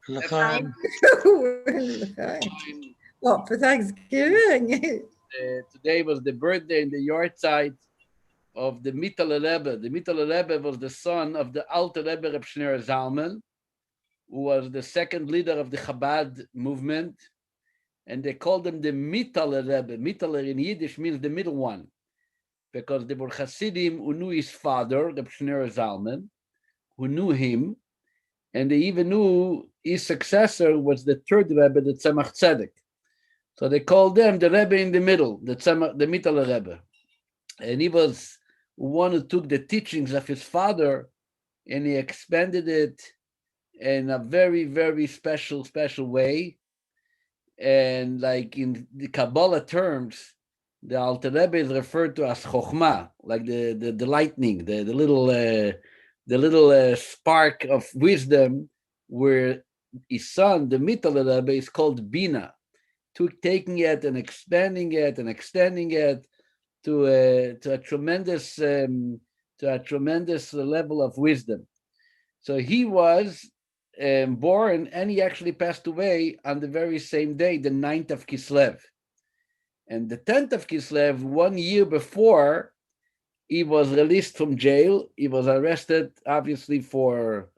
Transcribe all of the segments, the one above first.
L'chaim. What, for Thanksgiving? Today was the birthday in the yard of the Mittel Rebbe. The Mittel Rebbe was the son of the Alter Rebbe Reb Shneor Zalman, who was the second leader of the Chabad movement, and they called him the Mittel Rebbe. Mittel in Yiddish means the middle one, because there were Hasidim who knew his father, Reb Shneor Zalman, who knew him, and they even knew his successor was the third Rebbe, the Tzemach Tzedek. So they called them the Rebbe in the middle, the Mittel Rebbe. And he was one who took the teachings of his father and he expanded it in a very, very special way. And like in the Kabbalah terms, the Alter Rebbe is referred to as Chochmah, like the lightning, the little spark of wisdom, where his son, the Mittel Rebbe, is called Bina, taking it and expanding it and extending it to a tremendous level of wisdom. So he was born, and he actually passed away on the very same day, the 9th of Kislev. And the 10th of Kislev, 1 year before, he was released from jail. He was arrested, obviously, for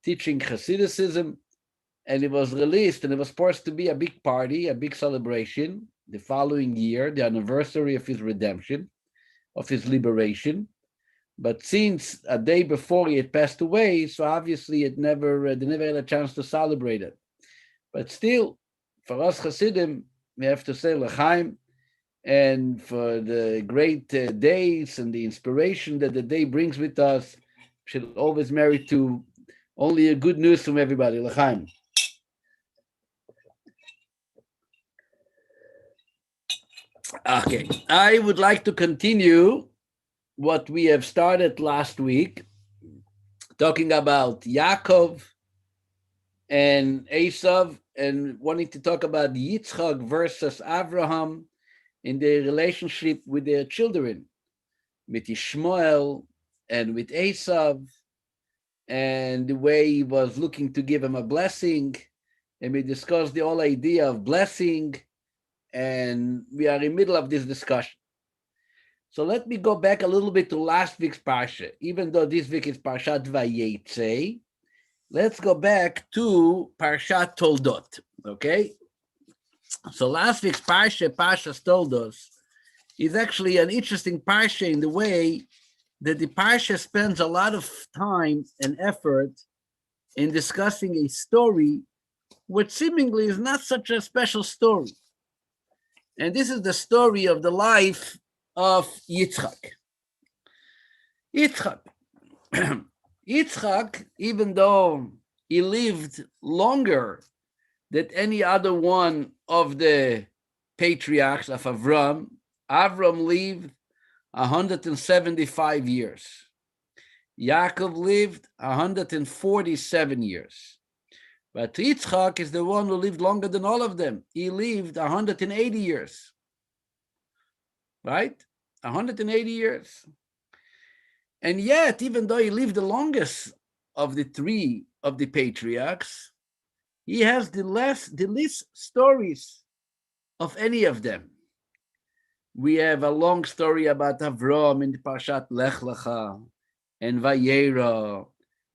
teaching Hasidism, and he was released, and it was supposed to be a big party, a big celebration the following year, the anniversary of his redemption, of his liberation. But since a day before he had passed away, so obviously they never had a chance to celebrate it. But still, for us Hasidim, we have to say l'chaim, and for the great days and the inspiration that the day brings with us, we should always merit to only a good news from everybody. L'chaim. Okay, I would like to continue what we have started last week, talking about Yaakov and Esav, and wanting to talk about Yitzchak versus Abraham in their relationship with their children, with Ishmael and with Esav, and the way he was looking to give him a blessing. And we discussed the whole idea of blessing, and we are in the middle of this discussion. So let me go back a little bit to last week's Parsha. Even though this week is Parashat Vayetzei, let's go back to Parashat Toldot, okay? So last week's Parashat Toldos, is actually an interesting Parsha in the way that the Parsha spends a lot of time and effort in discussing a story which seemingly is not such a special story. And this is the story of the life of Yitzchak. Yitzchak, even though he lived longer than any other one of the patriarchs of Avram lived 175 years. Yaakov lived 147 years. But Yitzchak is the one who lived longer than all of them. He lived 180 years. Right? 180 years. And yet, even though he lived the longest of the three of the patriarchs, he has the least stories of any of them. We have a long story about Avram in the Parashat Lech Lecha, and Vayera,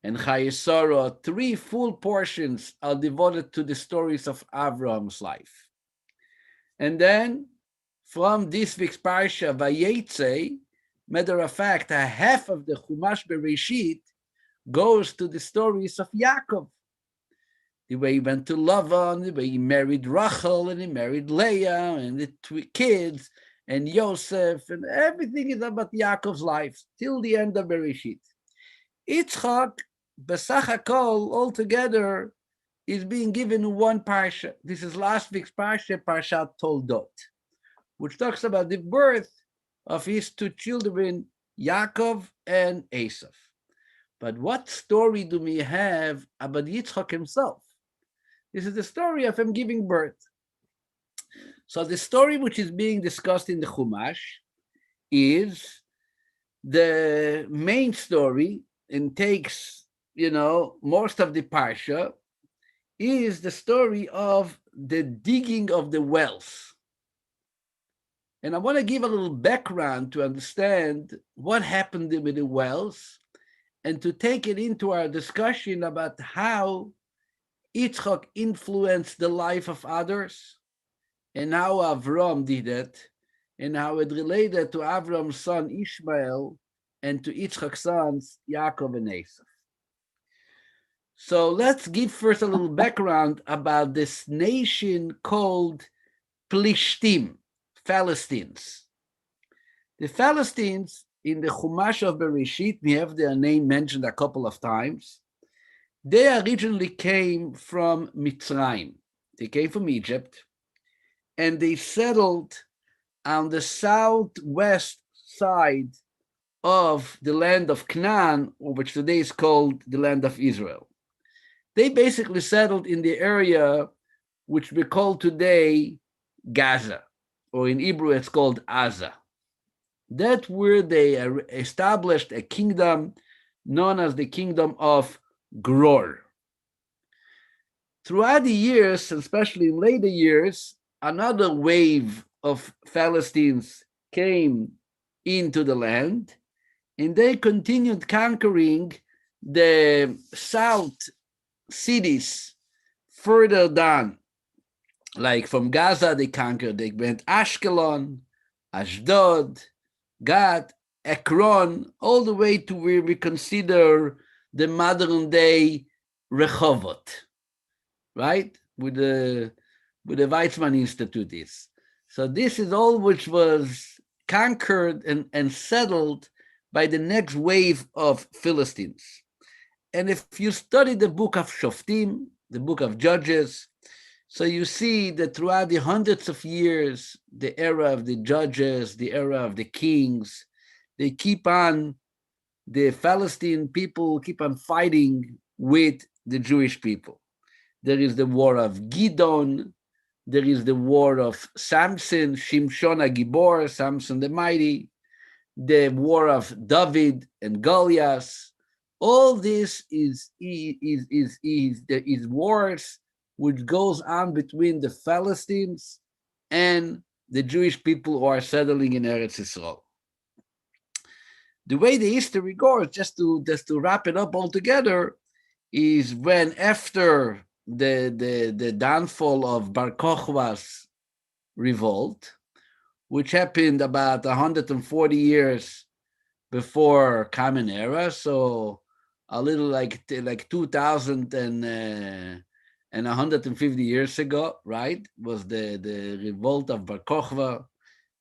and Chayesara. 3 full portions are devoted to the stories of Avram's life. And then, from this week's Parasha, Vayetzei, matter of fact, a half of the Chumash Bereshit goes to the stories of Yaakov. The way he went to Lavan, the way he married Rachel, and he married Leah, and the 2 kids, and Yosef, and everything is about Yaakov's life, till the end of Bereshit. Yitzchak, Besach HaKol, altogether, is being given one Parsha. This is last week's Parsha, Parashat Toldot, which talks about the birth of his 2 children, Yaakov and Esav. But what story do we have about Yitzchak himself? This is the story of him giving birth. So the story which is being discussed in the Chumash is the main story and takes, most of the Parsha, is the story of the digging of the wells. And I want to give a little background to understand what happened with the wells and to take it into our discussion about how Yitzchak influenced the life of others and how Avram did it and how it related to Avram's son Ishmael and to Yitzchak's sons Yaakov and Esau. So let's give first a little background about this nation called Plishtim, Philistines. The Philistines in the Chumash of Bereshit, we have their name mentioned a couple of times. They originally came from Mitzrayim. They came from Egypt, and they settled on the southwest side of the land of Canaan, which today is called the land of Israel. They basically settled in the area which we call today Gaza, or in Hebrew it's called Aza. That's where they established a kingdom known as the kingdom of Gror. Throughout the years, especially in later years, another wave of Philistines came into the land, and they continued conquering the south cities further down. Like from Gaza, they conquered, they went Ashkelon, Ashdod, Gad, Ekron, all the way to where we consider the modern day Rehovot, right? With the Weizmann Institute is. So this is all which was conquered and settled by the next wave of Philistines. And if you study the book of Shoftim, the book of Judges, so you see that throughout the hundreds of years, the era of the judges, the era of the kings, they keep on, the Palestinian people keep on fighting with the Jewish people. There is the war of Gidon, there is the war of Samson, Shimshon HaGibor, Samson the Mighty, the war of David and Goliath. All this is wars which goes on between the Philistines and the Jewish people who are settling in Eretz Yisrael. The way the history goes, just to wrap it up all together, is when after the downfall of Bar Kokhba's revolt, which happened about 140 years before Common Era, so a little like 2000 and 150 years ago, right, was the revolt of Bar Kokhba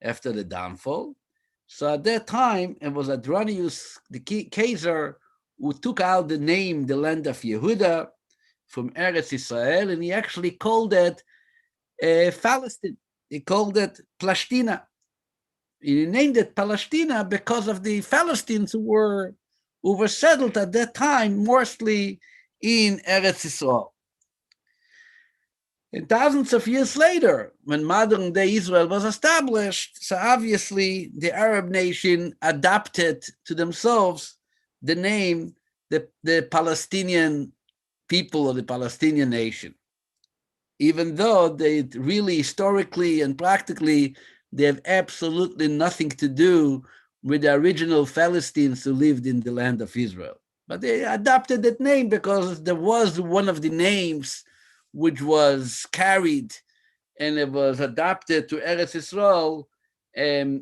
after the downfall. So at that time, it was Adronius, the Caesar, who took out the name, the land of Yehuda, from Eretz Israel, and he actually called it Palestine. He called it Plashtina. He named it Palestina because of the Philistines who were settled at that time, mostly in Eretz Israel. And thousands of years later, when modern day Israel was established, so obviously the Arab nation adopted to themselves the name, the Palestinian people or the Palestinian nation. Even though they really historically and practically, they have absolutely nothing to do with the original Philistines who lived in the land of Israel. But they adopted that name because there was one of the names which was carried and it was adapted to Eretz Yisrael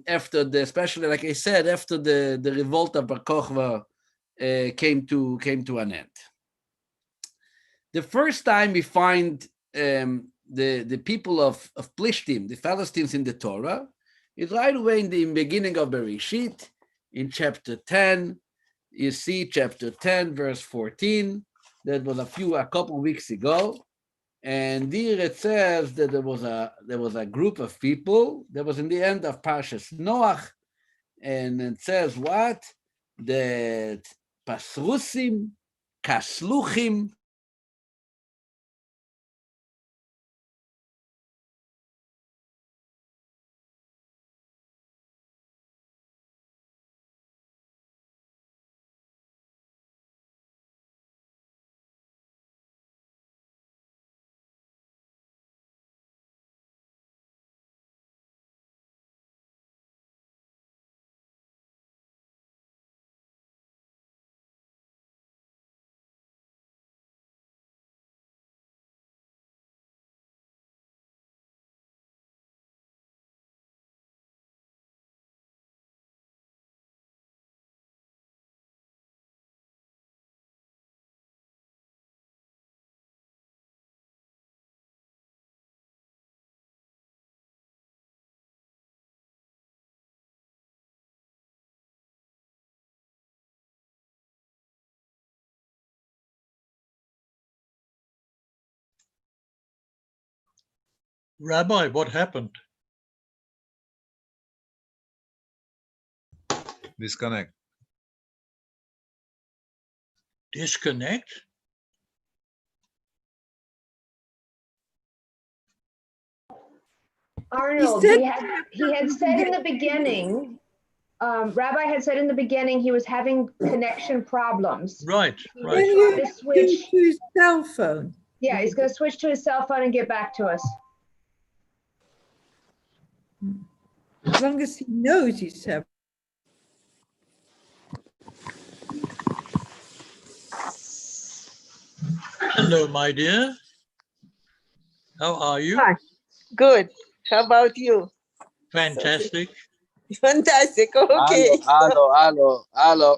after especially like I said, after the revolt of Bar Kokhba came to an end. The first time we find the people of Plishtim, the Philistines in the Torah, is right away in the beginning of Bereshit, in chapter 10. You see chapter 10, verse 14. That was a couple of weeks ago. And there it says that there was a group of people that was in the end of Parshas Noach, and it says what? That Pasrusim, Kasluchim, Rabbi, what happened? Disconnect. Disconnect? Arnold, he had said in the beginning, Rabbi had said in the beginning he was having connection problems. Right, He right. was trying to switch. To his cell phone. Yeah, he's going to switch to his cell phone and get back to us. As long as he knows he's cell. Hello, my dear. How are you? Hi. Good. How about you? Fantastic. Fantastic. Okay. Hello.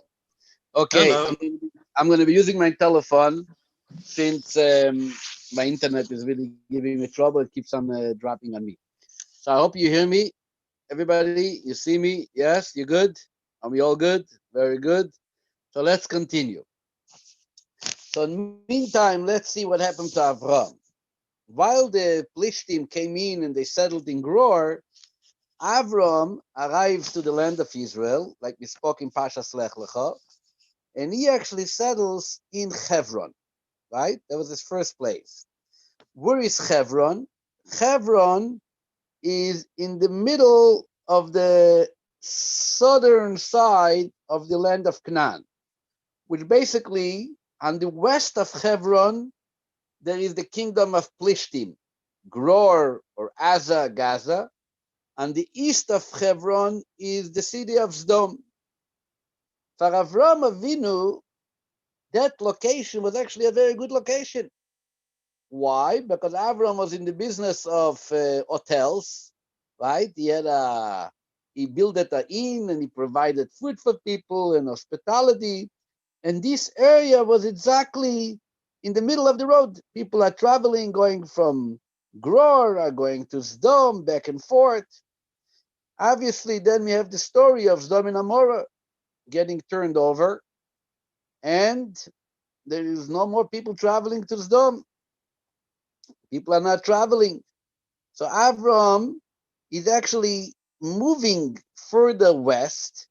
Okay, Hello. I'm going to be using my telephone since my internet is really giving me trouble. It keeps on dropping on me. So I hope you hear me. Everybody, you see me? Yes, you good? Are we all good? Very good. So let's continue. So in the meantime, let's see what happened to Avram. While the Plishtim came in and they settled in Gror, Avram arrives to the land of Israel, like we spoke in Parasha Class, and he actually settles in Hebron, right? That was his first place. Where is Hebron? Hebron is in the middle of the southern side of the land of Canaan, which basically, on the west of Hebron, there is the kingdom of Plishtim, Gror or Gaza. On the east of Hebron is the city of Sdom. For Avram Avinu, that location was actually a very good location. Why? Because Avram was in the business of hotels, right? He built an inn and he provided food for people and hospitality. And this area was exactly in the middle of the road. People are traveling, going from Gror, are going to Sdom, back and forth. Obviously, then we have the story of Sdom and Amorah getting turned over, and there is no more people traveling to Sdom. People are not traveling. So Avram is actually moving further west,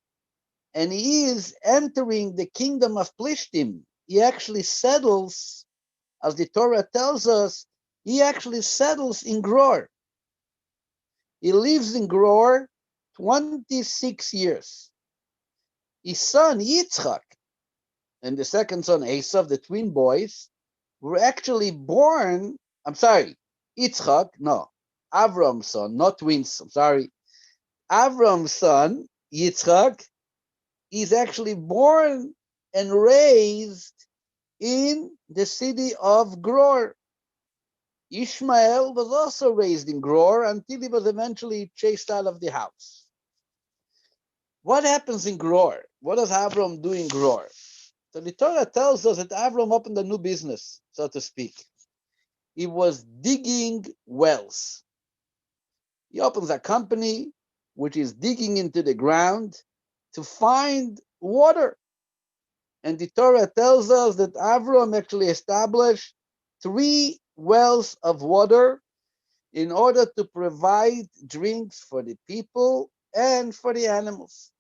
and he is entering the kingdom of Plishtim. He actually settles, as the Torah tells us, he actually settles in Gror. He lives in Gror 26 years. His son Yitzchak and the second son Esav, the twin boys, were actually born. I'm sorry, Yitzchak, no, Avram's son, not twins. I'm sorry. Avram's son, Yitzchak, is actually born and raised in the city of Gror. Ishmael was also raised in Gror until he was eventually chased out of the house. What happens in Gror? What does Avram do in Gror? So the Torah tells us that Avram opened a new business, so to speak. He was digging wells. He opens a company which is digging into the ground to find water. And the Torah tells us that Avram actually established 3 wells of water in order to provide drinks for the people and for the animals.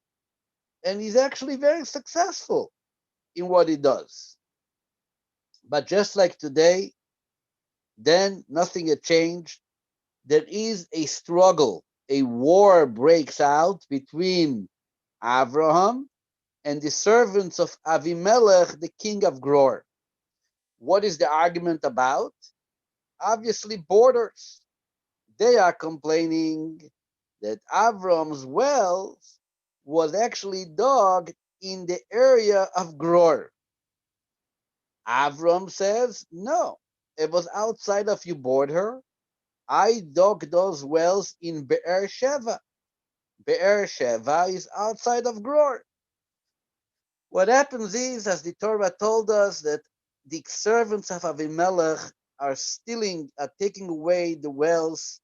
And he's actually very successful in what he does. But just like today, then nothing had changed. There is a struggle. A war breaks out between Abraham and the servants of Avimelech, the king of Gror. What is the argument about? Obviously, borders. They are complaining that Avram's wells was actually dug in the area of Gror. Avram says, no, it was outside of your border. I dug those wells in Be'er Sheva. Be'er Sheva is outside of Gror. What happens is, as the Torah told us, that the servants of Avimelech are taking away the wells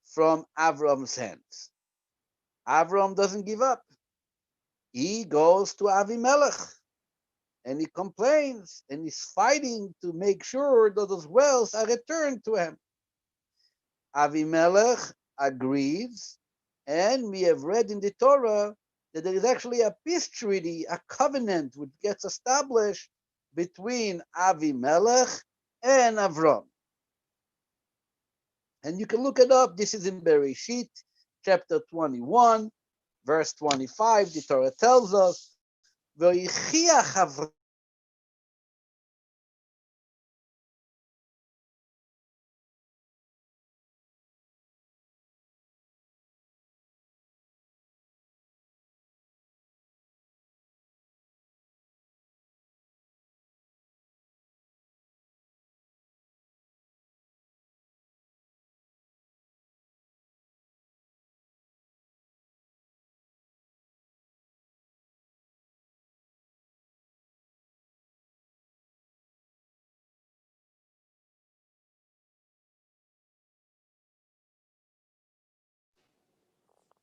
from Avram's hands. Avram doesn't give up. He goes to Avimelech and he complains and he's fighting to make sure that those wells are returned to him. Avimelech agrees, and we have read in the Torah that there is actually a peace treaty, a covenant which gets established between Avimelech and Avram. And you can look it up. This is in Bereshit, chapter 21, verse 25. The Torah tells us, "V'yichiach Avram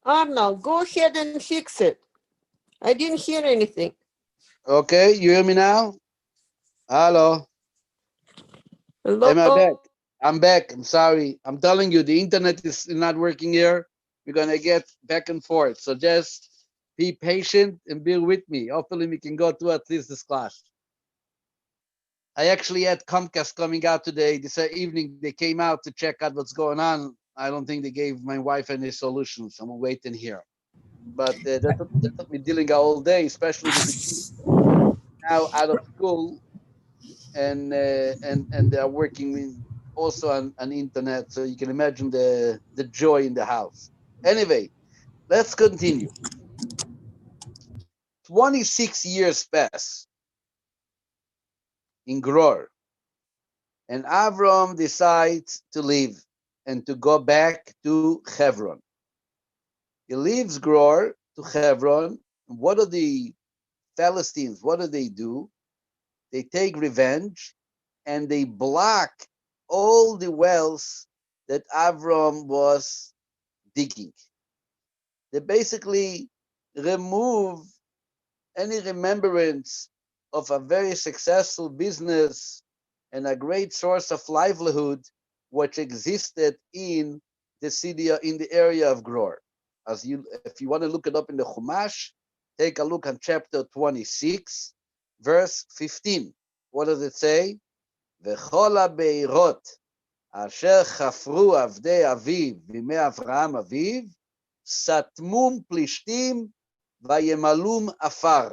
Arnold, go ahead and fix it. I didn't hear anything. Okay, you hear me now? Hello. Am I back? Hello? I'm back. I'm sorry. I'm telling you, the internet is not working here. We're gonna get back and forth. So just be patient and bear with me. Hopefully we can go through at least this class. I actually had Comcast coming out today. This evening they came out to check out what's going on. I don't think they gave my wife any solutions. I'm waiting here. But that's what we're dealing all day, especially with the kids now out of school and they're working also on internet, so you can imagine the joy in the house. Anyway, let's continue. 26 years pass in Gror, and Avram decides to leave and to go back to Hebron. He leaves Gror to Hebron. What are the Philistines? What do? They take revenge and they block all the wells that Avram was digging. They basically remove any remembrance of a very successful business and a great source of livelihood which existed in the city, in the area of Gror. If you want to look it up in the Chumash, take a look at chapter 26, verse 15. What does it say? וכל הבארות אשר חפרו עבדי אביו בימי אברהם אביו, סתמום פלישתים וימלום עפר.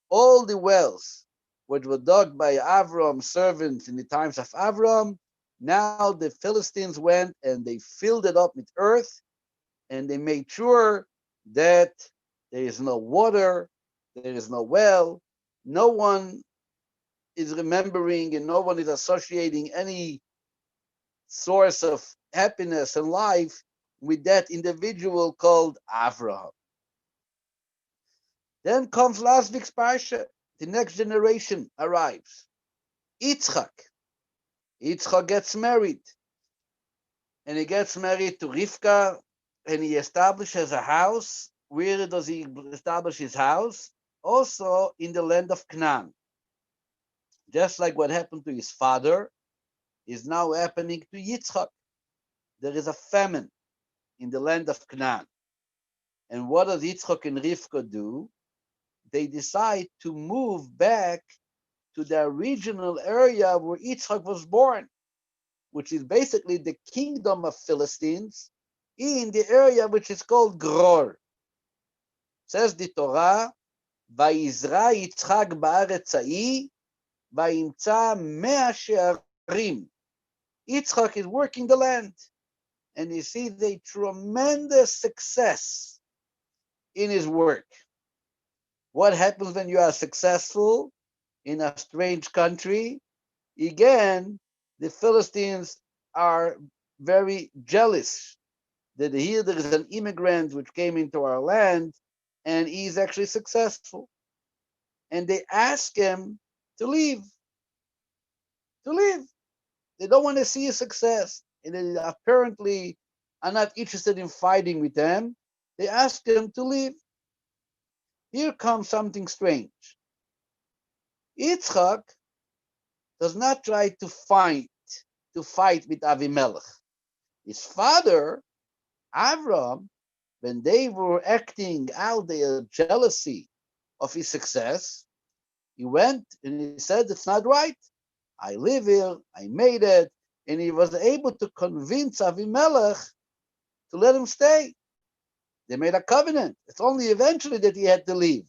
All the wells which were dug by Avram's servants in the times of Avram, now the Philistines went and they filled it up with earth, and they made sure that there is no water, there is no well, no one is remembering and no one is associating any source of happiness and life with that individual called Avraham. Then comes last week's parsha. The next generation arrives. Yitzchak. Yitzchak gets married. And he gets married to Rivka, and he establishes a house. Where does he establish his house? Also in the land of Canaan. Just like what happened to his father is now happening to Yitzchak. There is a famine in the land of Canaan. And what does Yitzchak and Rivka do? They decide to move back to the original area where Yitzchak was born, which is basically the kingdom of Philistines in the area which is called Gror. Says the Torah, Vayizra Yitzchak ba'aretz ha'i, vayimtza mea she'arim. Yitzchak is working the land, and he sees a tremendous success in his work. What happens when you are successful in a strange country? Again, the Philistines are very jealous that here there is an immigrant which came into our land and he's actually successful. And they ask him to leave. To leave. They don't want to see his success. And they apparently are not interested in fighting with them. They ask him to leave. Here comes something strange. Yitzchak does not try to fight with Avimelech. His father, Avram, when they were acting out their jealousy of his success, he went and he said, it's not right. I live here, I made it. And he was able to convince Avimelech to let him stay. They made a covenant. It's only eventually that he had to leave.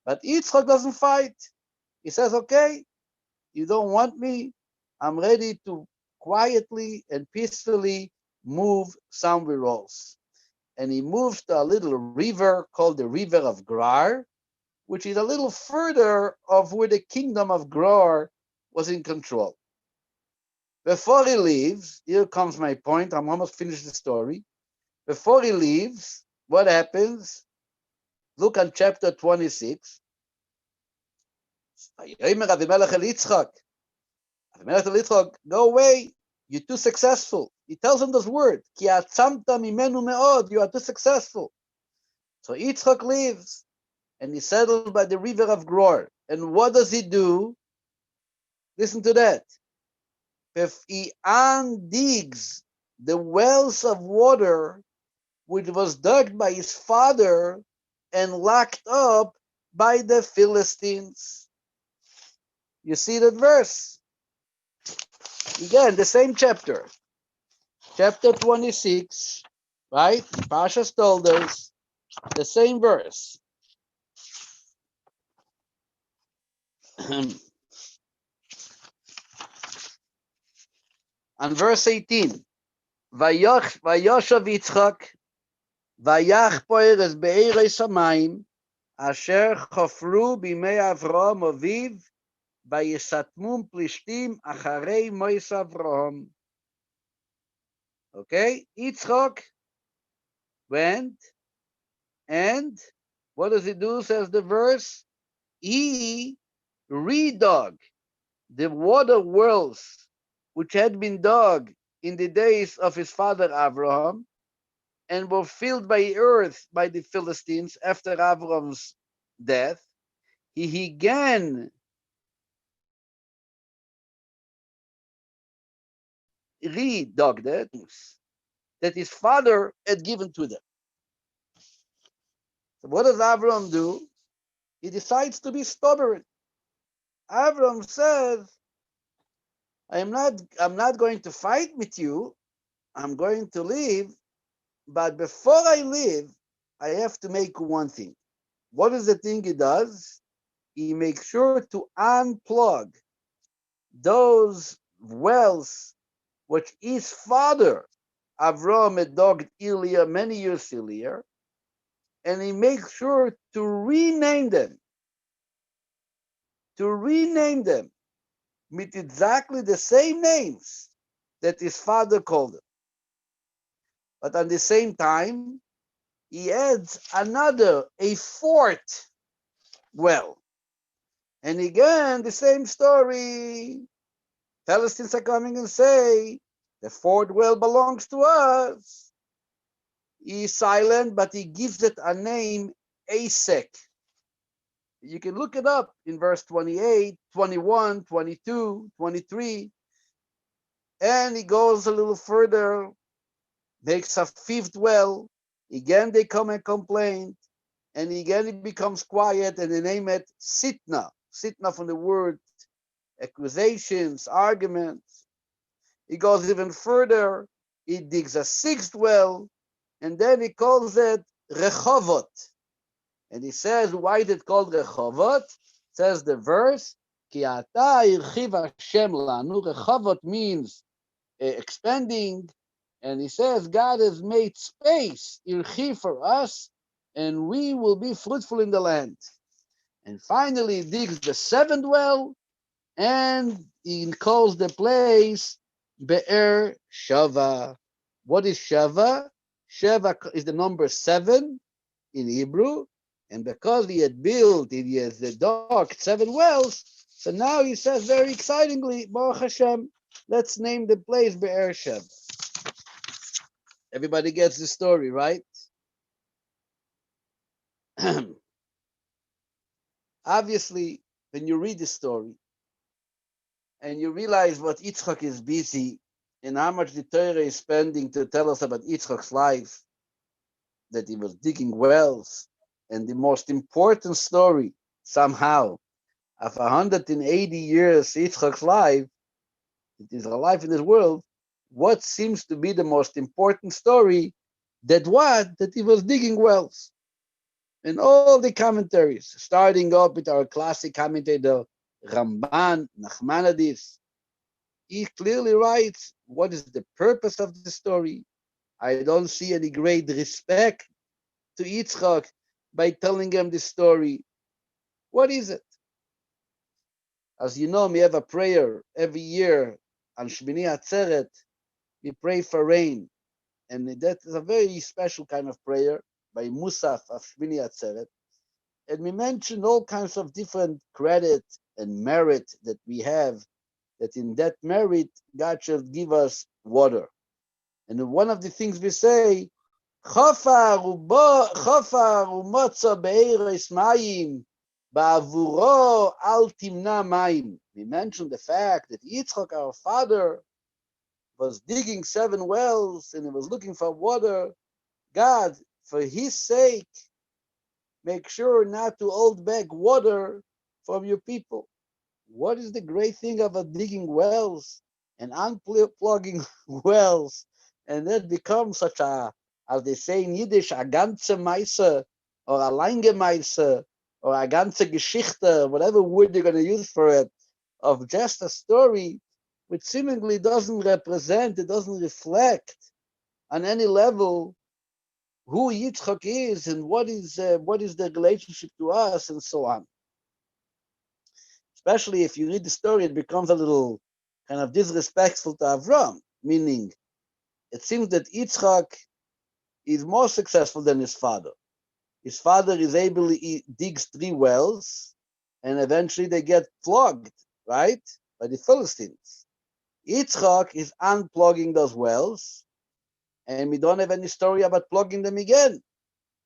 But Yitzchak doesn't fight. He says, okay, you don't want me. I'm ready to quietly and peacefully move somewhere else. And he moves to a little river called the River of Grar, which is a little further of where the kingdom of Grar was in control. Before he leaves, here comes my point. I'm almost finished the story. Before he leaves, what happens? Look at chapter 26. Avimelech el Yitzchak, go away. You're too successful. He tells him this word. Ki atzamta mimenu meod. You are too successful. So Yitzchak leaves, and he's settled by the river of Gror. And what does he do? Listen to that. If he undigs the wells of water which was dug by his father and locked up by the Philistines. You see that verse? Again, the same chapter. Chapter 26, right? Parasha told us the same verse. And verse 18. Vayoshav Yitzchak Vayach poeres be'erei samayim asher chofru bimei Avram aviv vayisatmum plishtim acharei mois Avram. Okay, Yitzchak went, and what does he do, says the verse? He redug the water wells which had been dug in the days of his father Abraham and were filled by earth by the Philistines after Avram's death. He again redug that his father had given to them. So what does Avram do? He decides to be stubborn. Avram says, I'm not going to fight with you. I'm going to leave. But before I leave, I have to make one thing. What is the thing he does? He makes sure to unplug those wells which his father, Avram, had dug earlier, many years earlier, and he makes sure to rename them with exactly the same names that his father called them. But at the same time, he adds a fourth well. And again, the same story. Philistines are coming and say, the fourth well belongs to us. He's silent, but he gives it a name, Asek. You can look it up in verse 28, 21, 22, 23. And he goes a little further, makes a fifth well. Again, they come and complain. And again, it becomes quiet, and they name it Sitna. Sitna from the word accusations, arguments. He goes even further. He digs a sixth well, and then he calls it Rechovot. And he says, why is it called Rechovot? Says the verse, Ki ata irchiv Hashem lanu. Rechovot means expanding. And he says, God has made space, irchiv, for us, and we will be fruitful in the land. And finally, he digs the seventh well, and he calls the place Be'er Shava. What is Shava? Shava is the number 7 in Hebrew, and because he had built, he has the dug 7 wells, so now he says very excitingly, Baruch Hashem, let's name the place Be'er Shava. Everybody gets the story, right? Obviously, when you read the story and you realize what Yitzchak is busy and how much the Torah is spending to tell us about Yitzchak's life, that he was digging wells, and the most important story, somehow, of 180 years Yitzchak's life, it is a life in this world, what seems to be the most important story, that he was digging wells. And all the commentaries, starting up with our classic commentator, Ramban, Nachmanides, he clearly writes what is the purpose of the story. I don't see any great respect to Yitzchak by telling him this story. What is it? As you know, we have a prayer every year on Shmini Atzeret. We pray for rain, and that is a very special kind of prayer by Musaf of Shmini Atzeret. And we mention all kinds of different credit and merit that we have, that in that merit, God shall give us water. And one of the things we say, Chofar umotza be'eres mayim, ba'avuro al timna mayim. We mentioned the fact that Yitzchak, our father, was digging 7 wells and he was looking for water. God, for his sake, make sure not to hold back water from your people. What is the great thing about digging wells and unplugging wells? And that becomes such a, as they say in Yiddish, a ganze Meise, or a lange Meise, or a ganze Geschichte, whatever word you're going to use for it, of just a story which seemingly doesn't represent, it doesn't reflect on any level who Yitzchak is and what is the relationship to us and so on. Especially if you read the story, it becomes a little kind of disrespectful to Avram, meaning it seems that Yitzchak is more successful than his father. His father is able to digs 3 wells, and eventually they get plugged, right, by the Philistines. Yitzchak is unplugging those wells, and we don't have any story about plugging them again.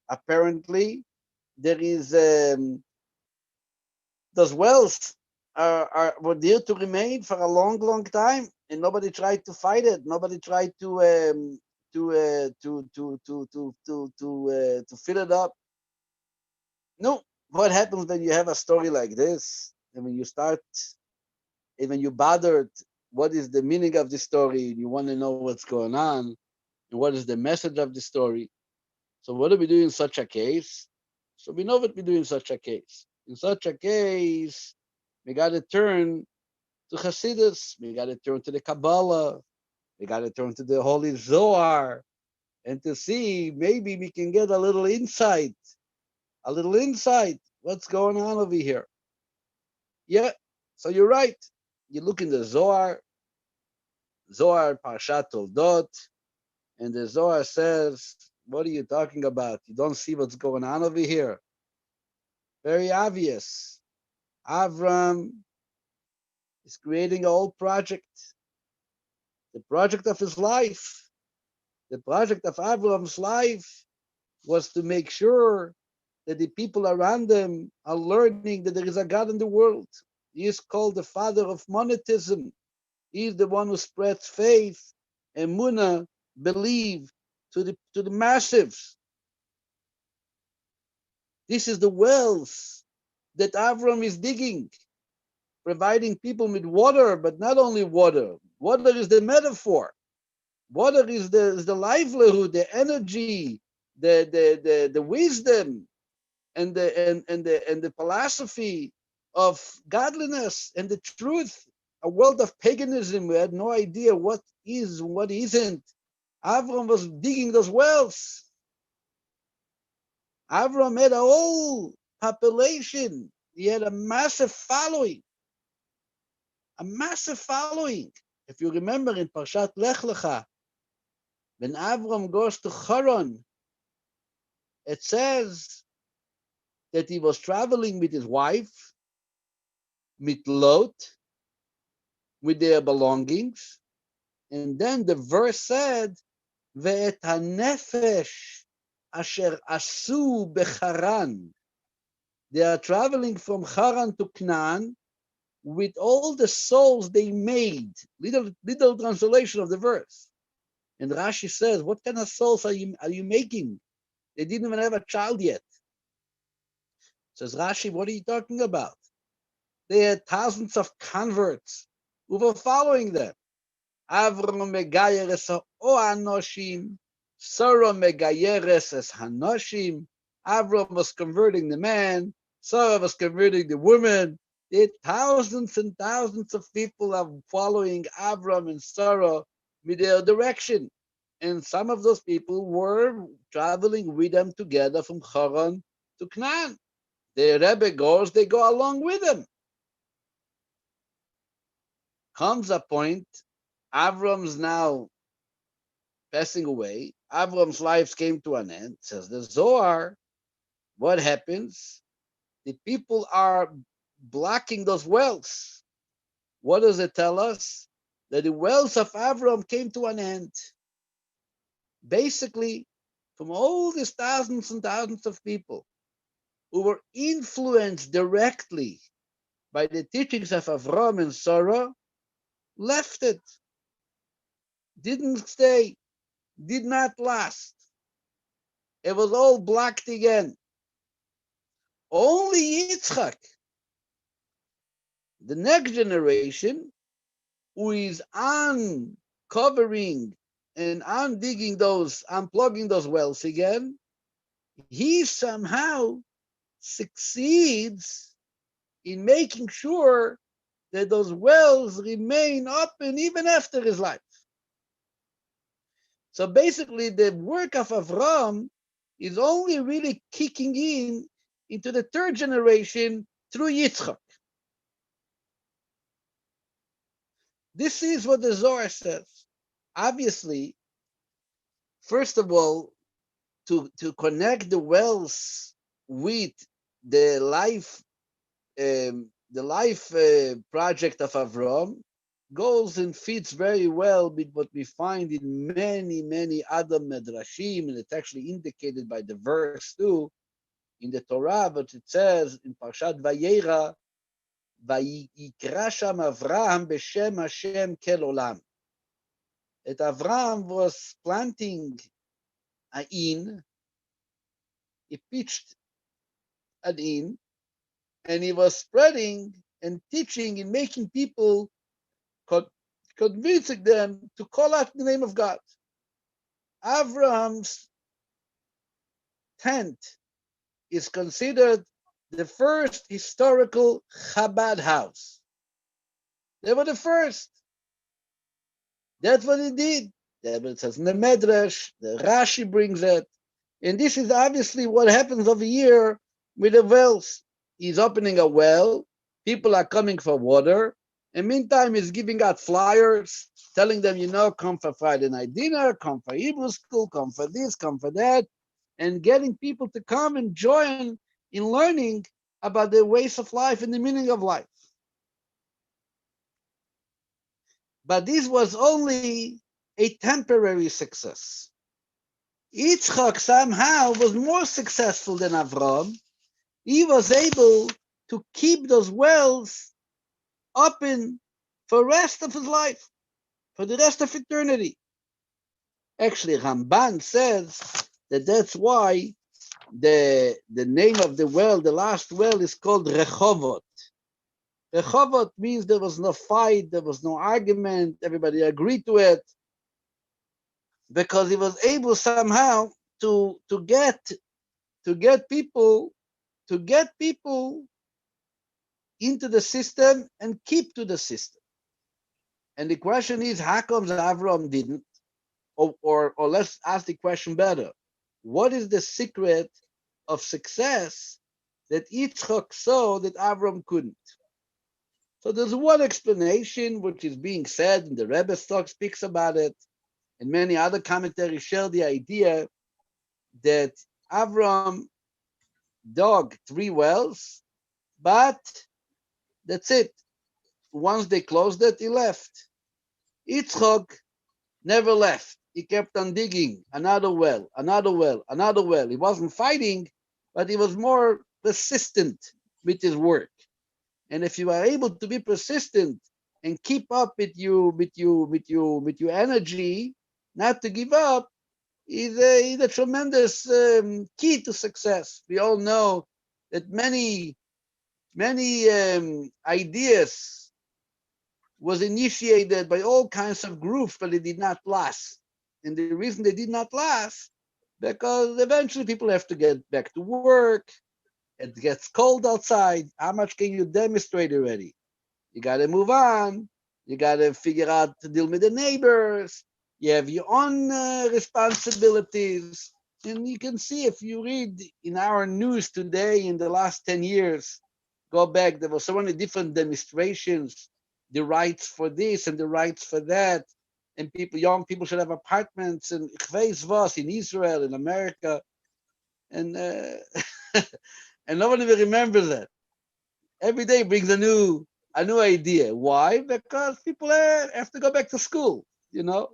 Apparently, there is those wells were there to remain for a long, long time, and nobody tried to fight it. Nobody tried to fill it up. No. What happens when you have a story like this, and when you start, and when you bothered, what is the meaning of the story? And you want to know what's going on, and what is the message of the story? So what do we do in such a case? So we know what we do in such a case. In such a case, we got to turn to Hasidus, we got to turn to the Kabbalah, we got to turn to the Holy Zohar, and to see maybe we can get a little insight, what's going on over here. Yeah, so you're right. You look in the Zohar, Parashat Toldot, and the Zohar says, what are you talking about? You don't see what's going on over here? Very obvious. Avram is creating a whole project, the project of his life. The project of Avram's life was to make sure that the people around them are learning that there is a God in the world. He is called the father of monotheism. He is the one who spreads faith and Emunah, believe, to the masses. This is the wells that Avram is digging, providing people with water, but not only water. Water is the metaphor. Water is the livelihood, the energy, the wisdom, and the philosophy of godliness and the truth. A world of paganism, we had no idea what is and what isn't. Avram was digging those wells. Avram had a whole population. He had a massive following. If you remember in Parshat Lech Lecha, when Avram goes to Haran, it says that he was traveling with his wife, mit Lot, with their belongings, and then the verse said, "Ve'et hanefesh asher asu becharan." They are traveling from Haran to Canaan, with all the souls they made. Little translation of the verse. And Rashi says, what kind of souls are you making? They didn't even have a child yet. Says Rashi, what are you talking about? They had thousands of converts who were following them. Avram megayeres o anoshim, Sarah megayeres es hanoshim. Avram was converting the man, Sarah was converting the woman. There are thousands and thousands of people are following Avram and Sarah with their direction. And some of those people were traveling with them together from Haran to Canaan. The Rebbe goes, they go along with him. Comes a point, Avram's now passing away. Avram's life came to an end. Says the Zohar, what happens? The people are blocking those wells. What does it tell us? That the wells of Avram came to an end. Basically, from all these thousands and thousands of people who were influenced directly by the teachings of Avram and Sarah, left it, didn't stay, did not last. It was all blocked again. Only Yitzchak, the next generation, who is uncovering and undigging those, unplugging those wells again, he somehow succeeds in making sure that those wells remain open even after his life. So basically, the work of Avram is only really kicking in into the third generation through Yitzchak. This is what the Zohar says. Obviously, first of all, to connect the wells with the life project of Avram goes and fits very well with what we find in many other medrashim, and it's actually indicated by the verse too in the Torah, but it says in Parshat Vayera, Vayikra sham Avraham b'shem Hashem kel olam. That Avram was planting an inn, he pitched an inn, and he was spreading and teaching and making people, convincing them to call out the name of God. Avraham's tent is considered the first historical Chabad house. They were the first. That's what he did. That's what it says in the Medrash. The Rashi brings it. And this is obviously what happens over here with the wells. He's opening a well. People are coming for water. And meantime, he's giving out flyers, telling them, come for Friday night dinner, come for Hebrew school, come for this, come for that, and getting people to come and join in learning about the ways of life and the meaning of life. But this was only a temporary success. Yitzchak somehow was more successful than Avram. He was able to keep those wells open for the rest of his life, for the rest of eternity. Actually, Ramban says that that's why the name of the well, the last well, is called Rechovot. Rechovot means there was no fight, there was no argument, everybody agreed to it, because he was able somehow to get people into the system and keep to the system. And the question is, how comes Avram didn't? Or let's ask the question better. What is the secret of success that Yitzchak saw that Avram couldn't? So there's one explanation which is being said, and the Rebbe speaks about it, and many other commentaries share the idea that Avram dug 3 wells, but that's it. Once they closed it, he left. Yitzchak never left. He kept on digging another well, another well, another well. He wasn't fighting, but he was more persistent with his work. And if you are able to be persistent and keep up with your energy, not to give up, is a tremendous key to success. We all know that many ideas was initiated by all kinds of groups, but it did not last. And the reason they did not last, because eventually people have to get back to work. It gets cold outside. How much can you demonstrate already? You got to move on. You got to figure out to deal with the neighbors. You have your own responsibilities. And you can see if you read in our news today in the last 10 years, go back, there were so many different demonstrations, the rights for this and the rights for that. And people, young people should have apartments and in Israel, in America. And and nobody will remember that. Every day brings a new idea. Why? Because people have to go back to school. You know,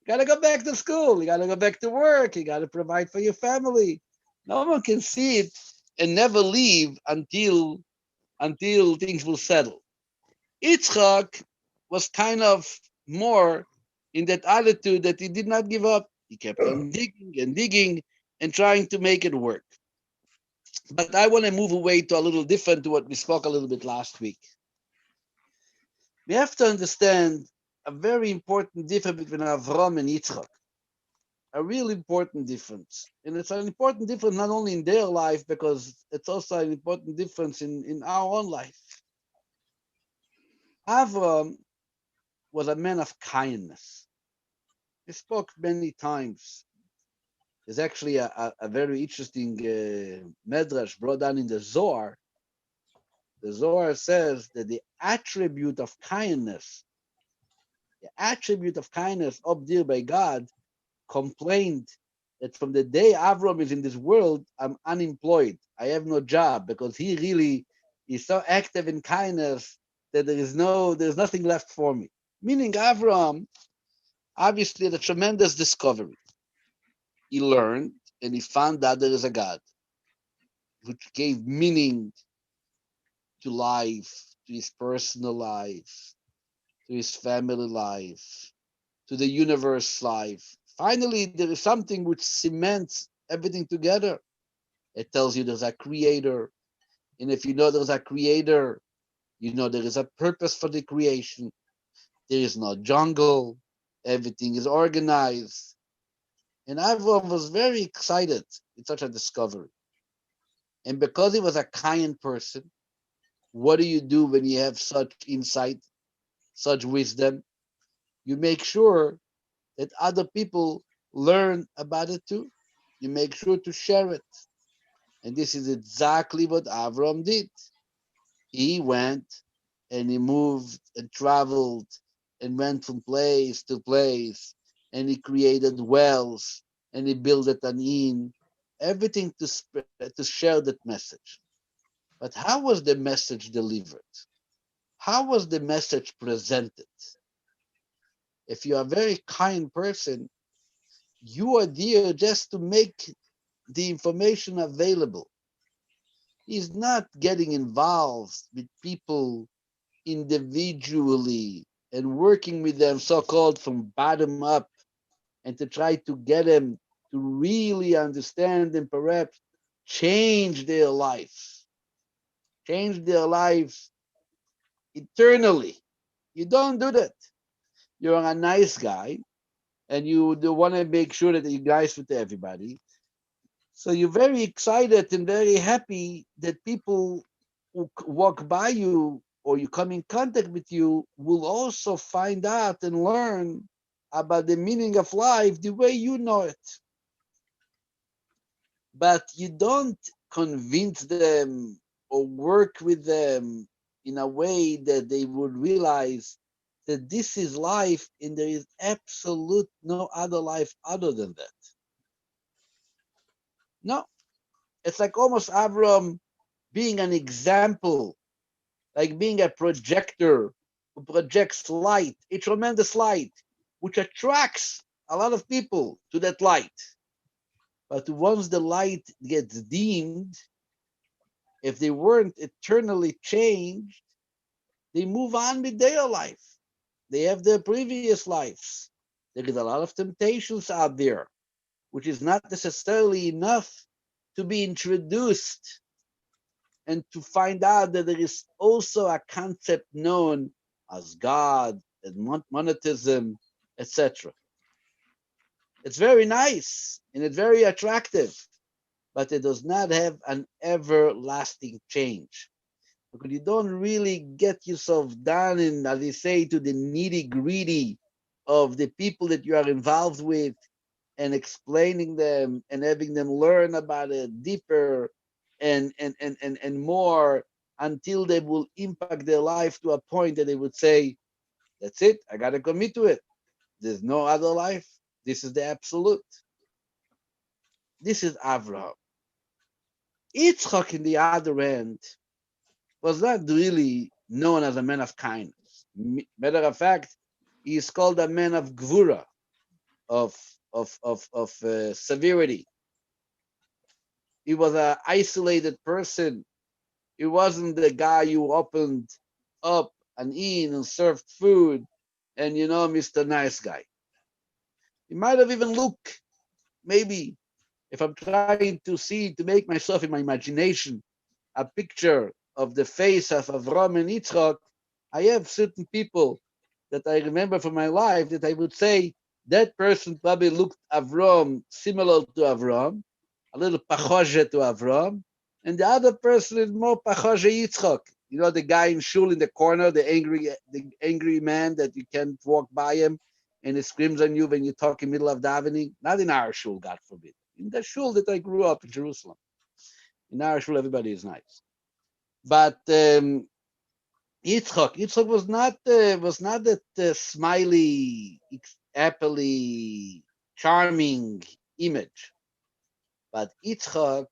you got to go back to school. You got to go back to work. You got to provide for your family. No one can see it and never leave until things will settle. Yitzchak was kind of more in that attitude that he did not give up. He kept on digging and digging and trying to make it work. But I want to move away to a little different to what we spoke a little bit last week. We have to understand a very important difference between Avram and Yitzchak. A real important difference. And it's an important difference not only in their life, because it's also an important difference in our own life. Avram was a man of kindness. He spoke many times. There's actually a very interesting medrash brought down in the Zohar. The Zohar says that the attribute of kindness up there by God, complained that from the day Avram is in this world, I'm unemployed. I have no job, because he really is so active in kindness that there's nothing left for me. Meaning Avram obviously had a tremendous discovery. He learned and he found out there is a God which gave meaning to life, to his personal life, to his family life, to the universe life. Finally, there is something which cements everything together. It tells you there's a creator. And if you know there's a creator, you know there is a purpose for the creation. There is no jungle. Everything is organized. And Avram was very excited with such a discovery. And because he was a kind person, what do you do when you have such insight, such wisdom? You make sure that other people learn about it too. You make sure to share it. And this is exactly what Avram did. He went and he moved and traveled and went from place to place, and he created wells and he built an inn, everything to share that message. But how was the message delivered? How was the message presented? If you are a very kind person, you are there just to make the information available. He's not getting involved with people individually and working with them so-called from bottom up, and to try to get them to really understand and perhaps change their lives eternally. You don't do that. You're a nice guy, and you do want to make sure that you're nice with everybody. So you're very excited and very happy that people who walk by you or you come in contact with you will also find out and learn about the meaning of life the way you know it. But you don't convince them or work with them in a way that they would realize that this is life and there is absolute no other life other than that. No, it's like almost Avram being an example, like being a projector who projects light, a tremendous light, which attracts a lot of people to that light. But once the light gets dimmed, if they weren't eternally changed, They move on with their life. They have their previous lives. There is a lot of temptations out there, which is not necessarily enough to be introduced and to find out that there is also a concept known as God and monotheism, etc. It's very nice and it's very attractive, but it does not have an everlasting change. Because you don't really get yourself down in, as they say, to the nitty gritty of the people that you are involved with and explaining them and having them learn about it deeper and more until they will impact their life to a point that they would say, that's it, I got to commit to it. There's no other life. This is the absolute. This is Avraham. Yitzchak, in the other end, was not really known as a man of kindness. Matter of fact, he is called a man of gvura, of severity. He was an isolated person. He wasn't the guy who opened up an inn and served food and, Mr. Nice Guy. He might have even looked, maybe, if I'm trying to make myself in my imagination a picture of the face of Avram and Yitzchak, I have certain people that I remember from my life that I would say that person probably looked Avram similar to Avram, a little pachoje to Avram, and the other person is more pachoje Yitzchak. The guy in shul in the corner, the angry man that you can't walk by him and he screams on you when you talk in the middle of davening. Not in our shul, God forbid. In the shul that I grew up in Jerusalem. In our shul, everybody is nice. But Yitzchak was not that smiley, happily, charming image. But Yitzchak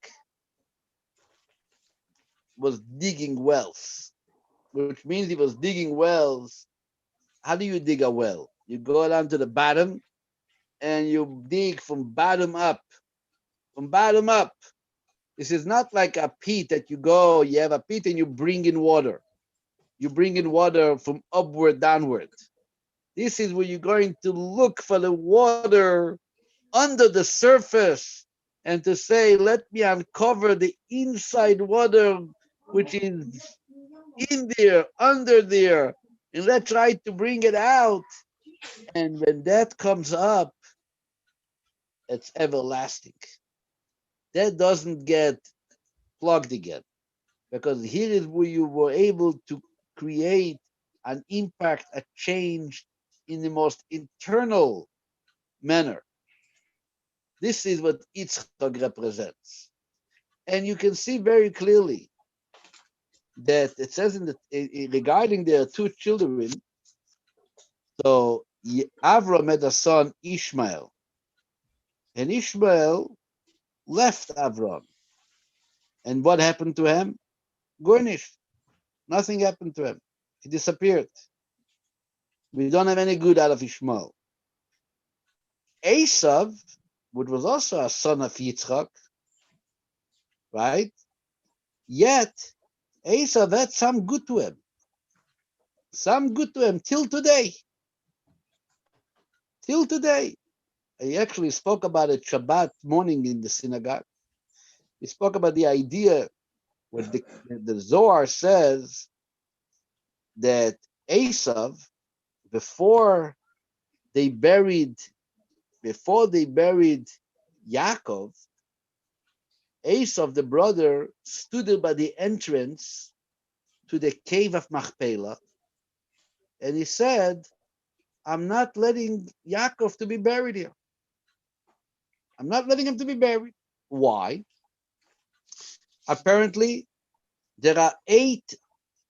was digging wells, which means he was digging wells. How do you dig a well? You go down to the bottom and you dig from bottom up. From bottom up. This is not like a pit that you have a pit and you bring in water. You bring in water from upward downward. This is where you're going to look for the water under the surface and to say, let me uncover the inside water, which is in there, under there, and let's try to bring it out. And when that comes up, it's everlasting. That doesn't get plugged again, because here is where you were able to create an impact, a change in the most internal manner. This is what Yitzchak represents. And you can see very clearly that it says regarding their two children, so Avram had a son, Ishmael. And Ishmael left Avram. And what happened to him? Garnished. Nothing happened to him. He disappeared. We don't have any good out of Ishmael. Esav, which was also a son of Yitzchak, right? Yet, Esav had some good to him. Some good to him till today. Till today. I actually spoke about it Shabbat morning in the synagogue. We spoke about the idea what the Zohar says that Esav, before they buried Yaakov, Esav, the brother, stood by the entrance to the cave of Machpelah, and he said, I'm not letting Yaakov to be buried here. I'm not letting him to be buried. Why? Apparently, there are 8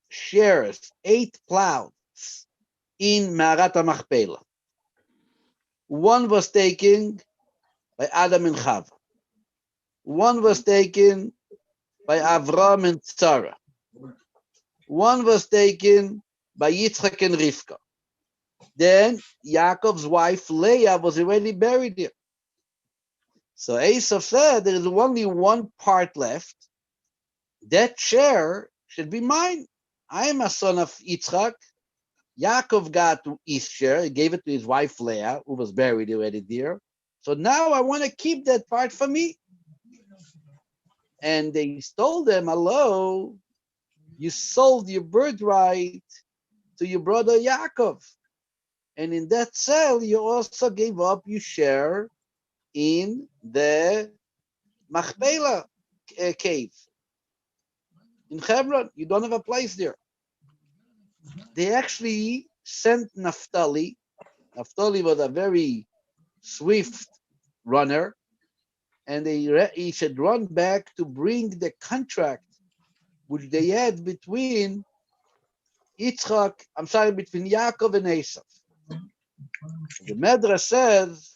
shares, 8 plows in Me'arat Machpelah. One was taken by Adam and Chava. One was taken by Avram and Sarah. One was taken by Yitzchak and Rivka. Then Yaakov's wife Leah was already buried here. So Esav said there is only one part left. That share should be mine. I'm a son of Yitzchak. Yaakov got his share. He gave it to his wife Leah, who was buried already there. So now I want to keep that part for me. And they told them, hello, you sold your birthright to your brother Yaakov. And in that sale, you also gave up your share in the Machpelah cave in Hebron. You don't have a place there. They actually sent Naphtali. Naphtali was a very swift runner, and he should run back to bring the contract which they had between between Yaakov and Esav. The Medrash says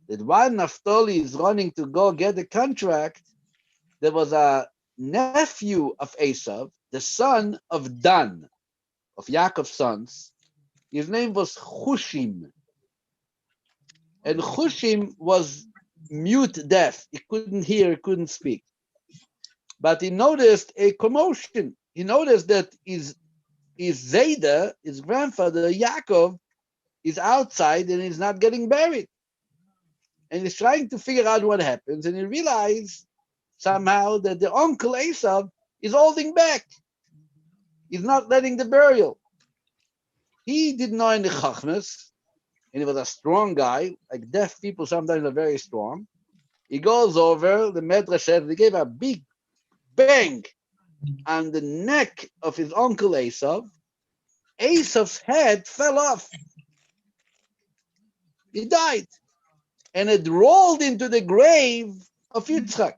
that while Naphtali is running to go get the contract, there was a nephew of Esav, the son of Dan, of Yaakov's sons. His name was Chushim. And Chushim was mute deaf. He couldn't hear, he couldn't speak. But he noticed a commotion. He noticed that his Zayda, his grandfather, Yaakov, is outside and he's not getting buried. And he's trying to figure out what happens. And he realized somehow that the uncle Esav is holding back. He's not letting the burial. He didn't know any chachmas, and he was a strong guy. Like deaf people sometimes are very strong. He goes over, the Medrash says, he gave a big bang on the neck of his uncle Esav. Esav's head fell off. He died. And it rolled into the grave of Yitzchak.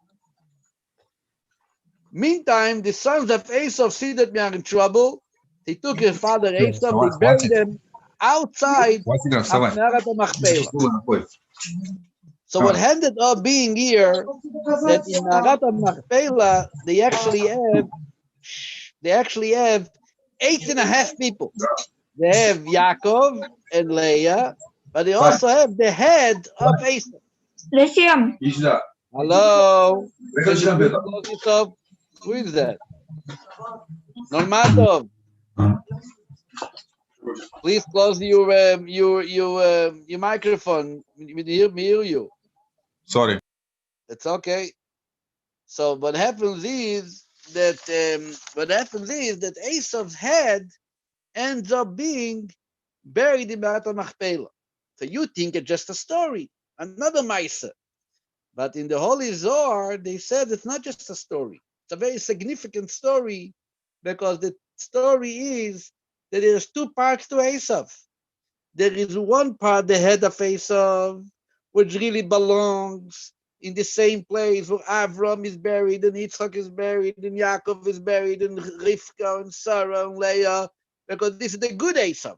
Meantime, the sons of Esav see that we are in trouble. They took his father Esav, they buried him outside of Me'arat HaMachpelah. So what ended up being here, that in Me'arat HaMachpelah, they actually have 8.5 people. They have Yaakov and Leah, but they also have the head of Esav. Hello? Who is that? Normatov. Please close your microphone. We hear you. Sorry. It's okay. So what happens is that Esav's head ends up being buried in Me'arat HaMachpelah. So you think it's just a story, another Maisa. But in the Holy Zohar, they said it's not just a story. It's a very significant story because the story is that there's two parts to Esav. There is one part, the head of Esav, which really belongs in the same place where Avram is buried, and Yitzchak is buried, and Yaakov is buried, and Rivka, and Sarah, and Leah, because this is the good Esav.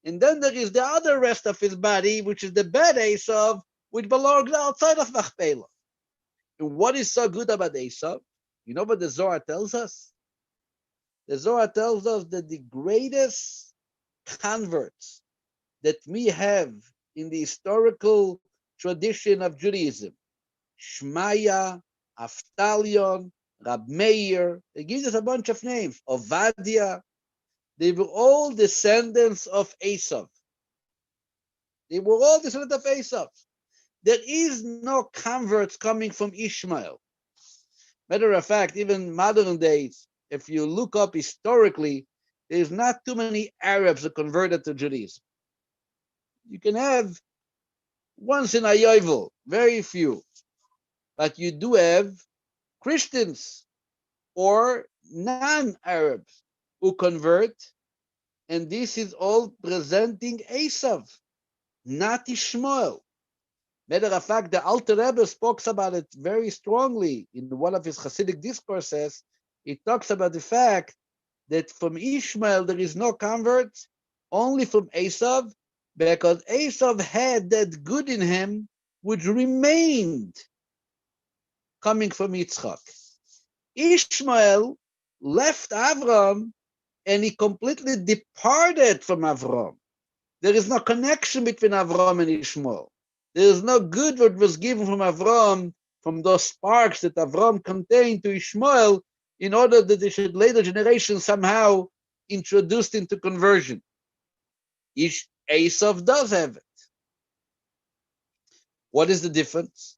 And then there is the other rest of his body, which is the bad Esav, which belongs outside of Machpelah. And what is so good about Esav? You know what the Zohar tells us? The Zohar tells us that the greatest converts that we have in the historical tradition of Judaism, Shmaya, Aftalion, Rab Meir, they give us a bunch of names, Ovadia, they were all descendants of Esav. They were all descendants of Esav. There is no converts coming from Ishmael. Matter of fact, even modern days, if you look up historically, there's not too many Arabs that converted to Judaism. You can have once in a yovel, very few. But you do have Christians or non-Arabs who convert, and this is all presenting Esav, not Ishmael. Matter of fact, the Alter Rebbe speaks about it very strongly in one of his Hasidic discourses. He talks about the fact that from Ishmael there is no convert, only from Esav, because Esav had that good in him which remained coming from Yitzchak. Ishmael left Avram and he completely departed from Avram. There is no connection between Avram and Ishmael. There is no good that was given from Avram, from those sparks that Avram contained to Ishmael, in order that they should later generations somehow introduced into conversion. Each Esav does have it. What is the difference?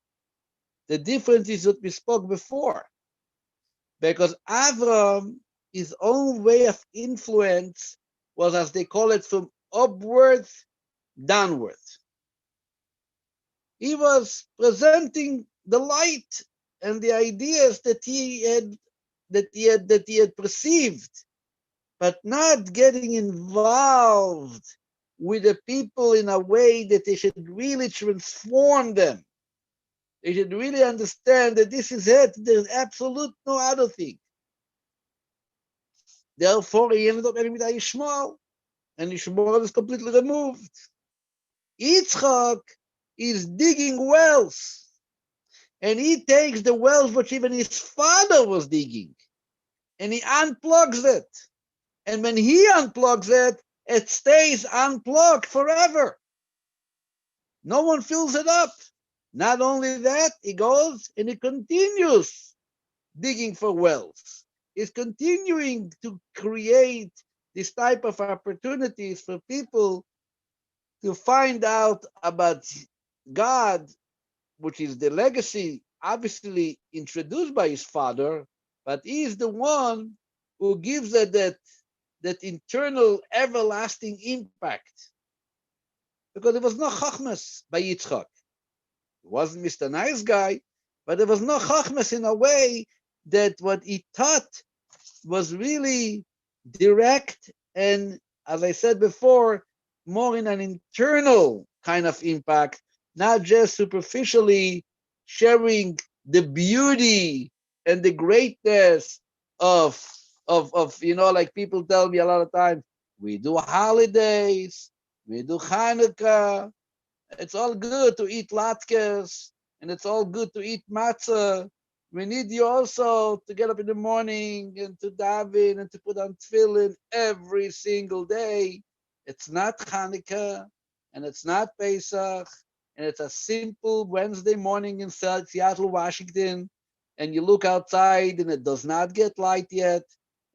The difference is what we spoke before. Because Avram, his own way of influence was, as they call it, from upward downward. He was presenting the light and the ideas that he had perceived, but not getting involved with the people in a way that they should really transform them. They should really understand that this is it. There's absolute no other thing. Therefore, he ended up ending with Yishmael, and Yishmael is completely removed. Yitzchak is digging wells, and he takes the wells which even his father was digging, and he unplugs it. And when he unplugs it, it stays unplugged forever. No one fills it up. Not only that, he goes and he continues digging for wells. He's continuing to create this type of opportunities for people to find out about God, which is the legacy obviously introduced by his father, but he is the one who gives it that internal everlasting impact. Because there was no chachmas by Yitzchak. He wasn't Mr. Nice Guy, but there was no chachmas in a way that what he taught was really direct and, as I said before, more in an internal kind of impact, not just superficially sharing the beauty and the greatness of like people tell me a lot of times, we do holidays, we do Hanukkah, it's all good to eat latkes, and it's all good to eat matzah. We need you also to get up in the morning and to daven and to put on tefillin every single day. It's not Hanukkah, and it's not Pesach, and it's a simple Wednesday morning in Seattle, Washington, and you look outside and it does not get light yet,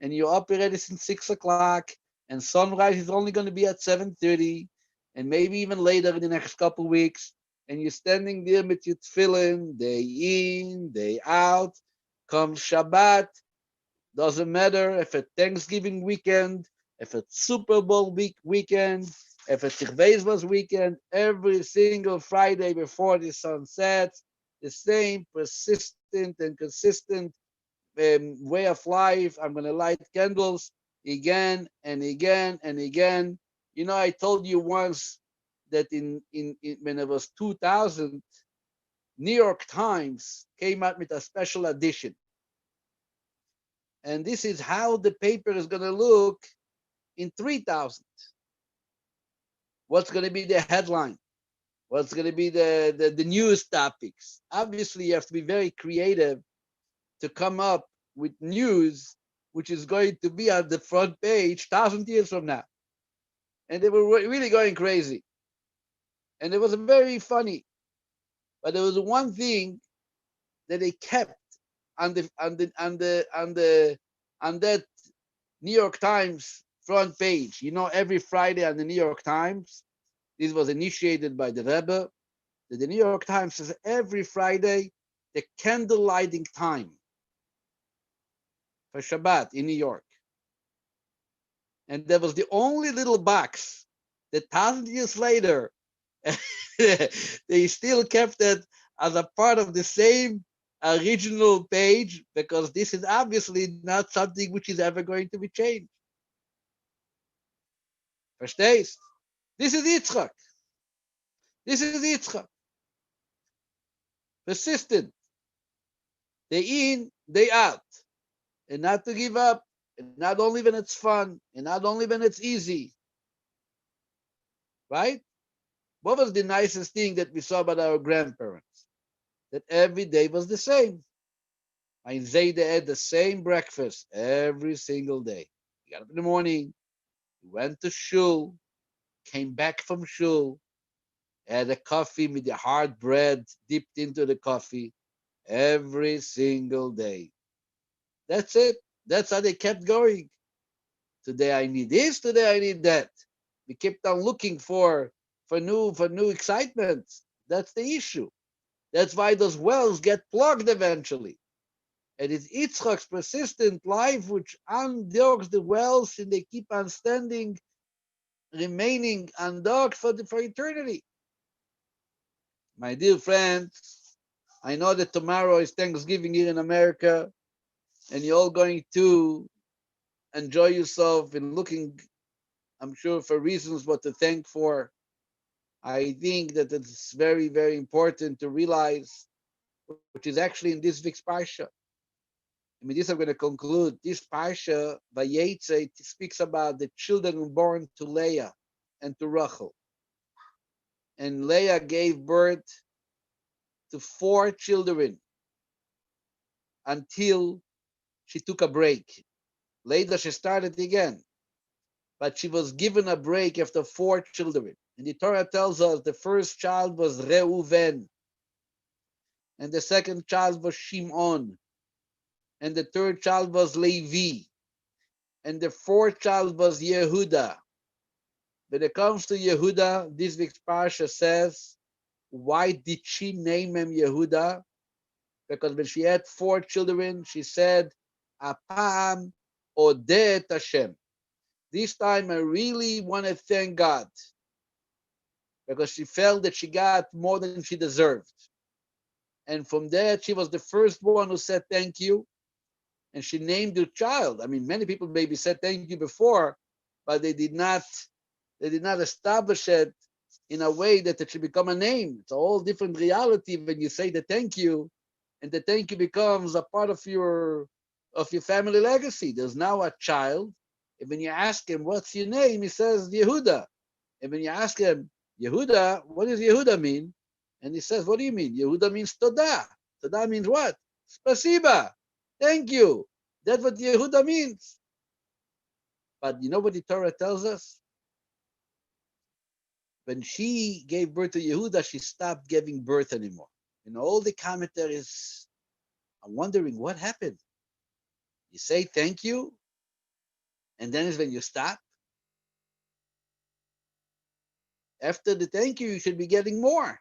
and you're up already since 6 o'clock, and sunrise is only going to be at 7:30, and maybe even later in the next couple weeks, and you're standing there with your tefillin, day in, day out. Come Shabbat, doesn't matter if it's Thanksgiving weekend, if it's Super Bowl weekend, if it's Tirvezvas weekend, every single Friday before the sun sets, the same persistent and consistent way of life. I'm going to light candles again and again and again. You know, I told you once that in when it was 2000, New York Times came out with a special edition. And this is how the paper is going to look in 3000. What's going to be the headline? What's going to be the news topics? Obviously, you have to be very creative to come up with news which is going to be on the front page 1,000 years from now. And they were really going crazy. And it was very funny. But there was one thing that they kept on that New York Times front page. You know, every Friday on the New York Times, this was initiated by the Rebbe, that the New York Times says every Friday, the candle lighting time for Shabbat in New York. And there was the only little box that 1,000 years later, they still kept it as a part of the same original page, because this is obviously not something which is ever going to be changed. Verstehst? This is Yitzchak. This is Yitzchak. Persistent. Day in, day out. And not to give up. And not only when it's fun. And not only when it's easy. Right? What was the nicest thing that we saw about our grandparents? That every day was the same. And they had the same breakfast every single day. He got up in the morning, he went to shul, came back from shul, had a coffee with the hard bread dipped into the coffee every single day. That's it. That's how they kept going. Today I need this, today I need that. We kept on looking for new excitement. That's the issue. That's why those wells get plugged eventually. And it's Yitzchak's persistent life which undogs the wells and they keep on standing, remaining undogged for eternity. My dear friends, I know that tomorrow is Thanksgiving here in America, and you're all going to enjoy yourself and looking, I'm sure, for reasons what to thank for. I think that it's very, very important to realize, which is actually in this week's Parsha. I mean, this I'm going to conclude. This Parsha, Vayetzei, speaks about the children born to Leah and to Rachel. And Leah gave birth to 4 children until she took a break. Later, she started again. But she was given a break after 4 children. And the Torah tells us the first child was Reuven, and the second child was Shimon, and the third child was Levi, and the fourth child was Yehuda. When it comes to Yehuda, this week's Parsha says, why did she name him Yehuda? Because when she had 4 children, she said, Apam Odet Hashem. This time I really want to thank God, because she felt that she got more than she deserved. And from that, she was the first one who said thank you. And she named her child. I mean, many people maybe said thank you before, but they did not establish it in a way that it should become a name. It's a whole different reality when you say the thank you, and the thank you becomes a part of your family legacy. There's now a child, and when you ask him, what's your name? He says, Yehuda. And when you ask him, Yehuda, what does Yehuda mean? And he says, what do you mean? Yehuda means Todah. Todah means what? Spasiba. Thank you. That's what Yehuda means. But you know what the Torah tells us? When she gave birth to Yehuda, she stopped giving birth anymore. And all the commentaries are wondering what happened. You say thank you, and then is when you stop. After the thank you should be getting more.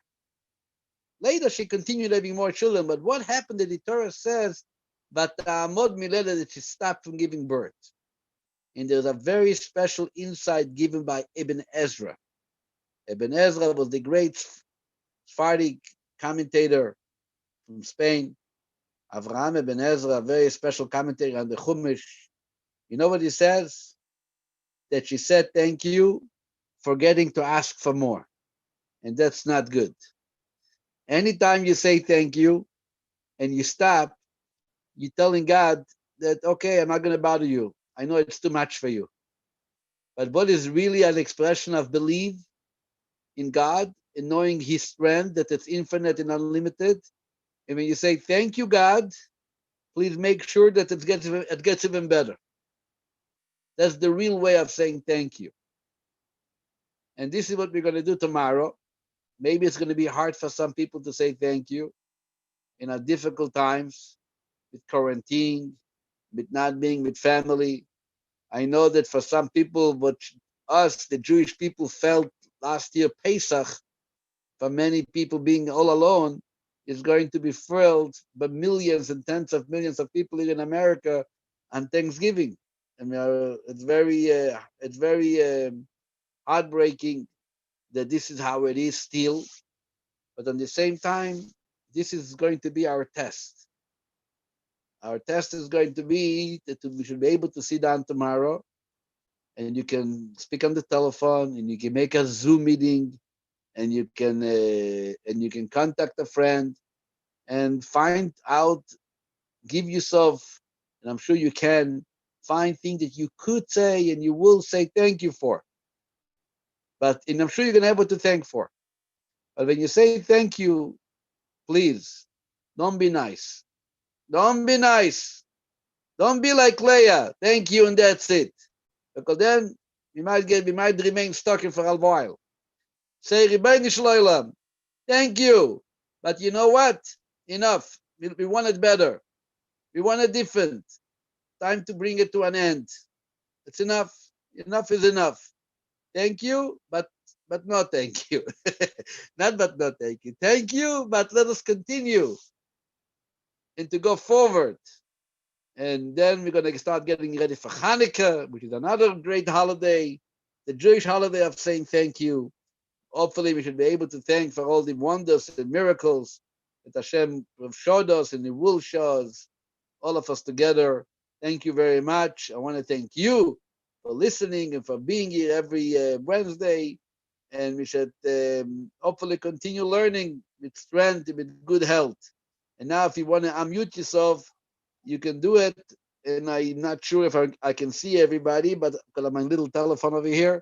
Later, she continued having more children, but what happened that the Torah says, but that she stopped from giving birth? And there's a very special insight given by Ibn Ezra. Ibn Ezra was the great Sephardic commentator from Spain. Avraham Ibn Ezra, a very special commentator on the Chumash. You know what he says? That she said thank you, forgetting to ask for more. And that's not good. Anytime you say thank you and you stop, you're telling God that, okay, I'm not going to bother you. I know it's too much for you. But what is really an expression of belief in God and knowing His strength, that it's infinite and unlimited? And when you say, thank you, God, please make sure that it gets even better. That's the real way of saying thank you. And this is what we're going to do tomorrow. Maybe it's going to be hard for some people to say thank you in our difficult times with quarantine, with not being with family. I know that for some people, what us, the Jewish people, felt last year, Pesach, for many people being all alone, is going to be filled by millions and tens of millions of people here in America on Thanksgiving. I mean, it's very heartbreaking that this is how it is still. But at the same time, this is going to be our test. Our test is going to be that we should be able to sit down tomorrow, and you can speak on the telephone, and you can make a Zoom meeting, and you can contact a friend and find out, give yourself, and I'm sure you can find things that you could say and you will say thank you for. And I'm sure you're going to have what to thank for. But when you say thank you, please, don't be nice. Don't be nice. Don't be like Leah. Thank you, and that's it. Because then we might remain stuck in for a while. Say, Ribono Shel Olam, thank you. But you know what? Enough. We want it better. We want it different. time to bring it to an end. It's enough. Enough is enough. Thank you, but no thank you. Not but no thank you. Thank you, but let us continue and to go forward. And then we're going to start getting ready for Hanukkah, which is another great holiday, the Jewish holiday of saying thank you. Hopefully we should be able to thank for all the wonders and miracles that Hashem showed us and He will show us, all of us together. Thank you very much. I want to thank you for listening and for being here every Wednesday. And we should hopefully continue learning with strength and with good health. And now if you want to unmute yourself, you can do it. And I'm not sure if I can see everybody, but because of my little telephone over here,